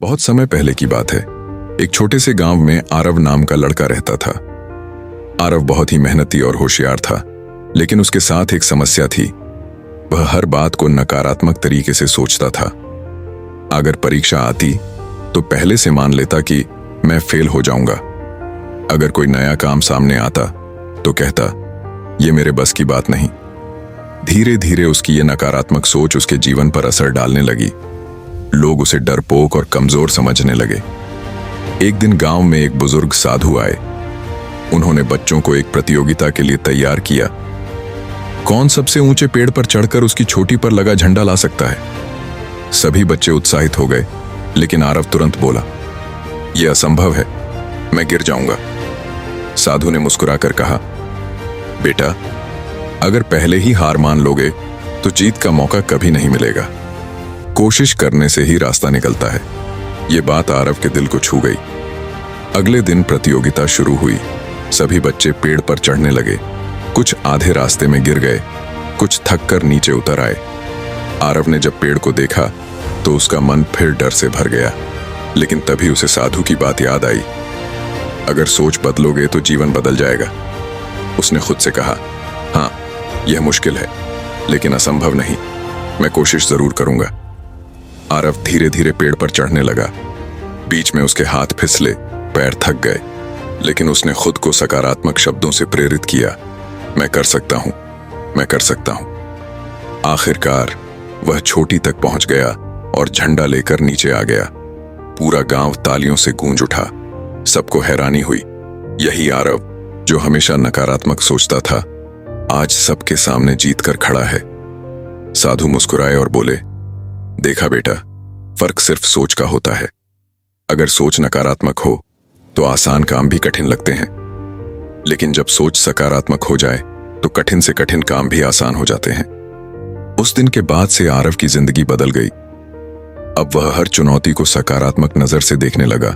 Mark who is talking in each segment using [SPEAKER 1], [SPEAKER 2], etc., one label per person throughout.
[SPEAKER 1] बहुत समय पहले की बात है। एक छोटे से गांव में आरव नाम का लड़का रहता था। आरव बहुत ही मेहनती और होशियार था, लेकिन उसके साथ एक समस्या थी। वह हर बात को नकारात्मक तरीके से सोचता था। अगर परीक्षा आती तो पहले से मान लेता कि मैं फेल हो जाऊंगा। अगर कोई नया काम सामने आता तो कहता ये मेरे बस की बात नहीं। धीरे धीरे उसकी ये नकारात्मक सोच उसके जीवन पर असर डालने लगी। लोग उसे डरपोक और कमजोर समझने लगे। एक दिन गांव में एक बुजुर्ग साधु आए। उन्होंने बच्चों को एक प्रतियोगिता के लिए तैयार किया। कौन सबसे ऊंचे पेड़ पर चढ़कर उसकी चोटी पर लगा झंडा ला सकता है। सभी बच्चे उत्साहित हो गए, लेकिन आरव तुरंत बोला, यह असंभव है, मैं गिर जाऊंगा। साधु ने मुस्कुराकर कहा, बेटा, अगर पहले ही हार मान लोगे तो जीत का मौका कभी नहीं मिलेगा। कोशिश करने से ही रास्ता निकलता है। ये बात आरव के दिल को छू गई। अगले दिन प्रतियोगिता शुरू हुई। सभी बच्चे पेड़ पर चढ़ने लगे। कुछ आधे रास्ते में गिर गए, कुछ थक कर नीचे उतर आए। आरव ने जब पेड़ को देखा तो उसका मन फिर डर से भर गया। लेकिन तभी उसे साधु की बात याद आई। अगर सोच बदलोगे तो जीवन बदल जाएगा। उसने खुद से कहा, हाँ, यह मुश्किल है, लेकिन असंभव नहीं। मैं कोशिश जरूर करूंगा। आरव धीरे धीरे पेड़ पर चढ़ने लगा। बीच में उसके हाथ फिसले, पैर थक गए, लेकिन उसने खुद को सकारात्मक शब्दों से प्रेरित किया। मैं कर सकता हूं, मैं कर सकता हूं। आखिरकार वह चोटी तक पहुंच गया और झंडा लेकर नीचे आ गया। पूरा गांव तालियों से गूंज उठा। सबको हैरानी हुई। यही आरव, जो हमेशा नकारात्मक सोचता था, आज सबके सामने जीत कर खड़ा है। साधु मुस्कुराए और बोले, देखा बेटा, फर्क सिर्फ सोच का होता है। अगर सोच नकारात्मक हो तो आसान काम भी कठिन लगते हैं, लेकिन जब सोच सकारात्मक हो जाए तो कठिन से कठिन काम भी आसान हो जाते हैं। उस दिन के बाद से आरव की जिंदगी बदल गई। अब वह हर चुनौती को सकारात्मक नजर से देखने लगा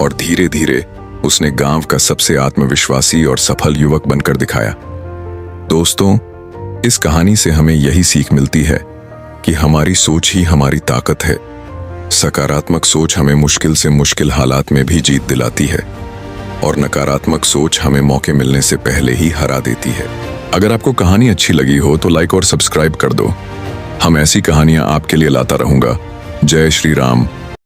[SPEAKER 1] और धीरे धीरे उसने गांव का सबसे आत्मविश्वासी और सफल युवक बनकर दिखाया। दोस्तों, इस कहानी से हमें यही सीख मिलती है कि हमारी सोच ही हमारी ताकत है। सकारात्मक सोच हमें मुश्किल से मुश्किल हालात में भी जीत दिलाती है और नकारात्मक सोच हमें मौके मिलने से पहले ही हरा देती है। अगर आपको कहानी अच्छी लगी हो तो लाइक और सब्सक्राइब कर दो। हम ऐसी कहानियां आपके लिए लाता रहूंगा। जय श्री राम।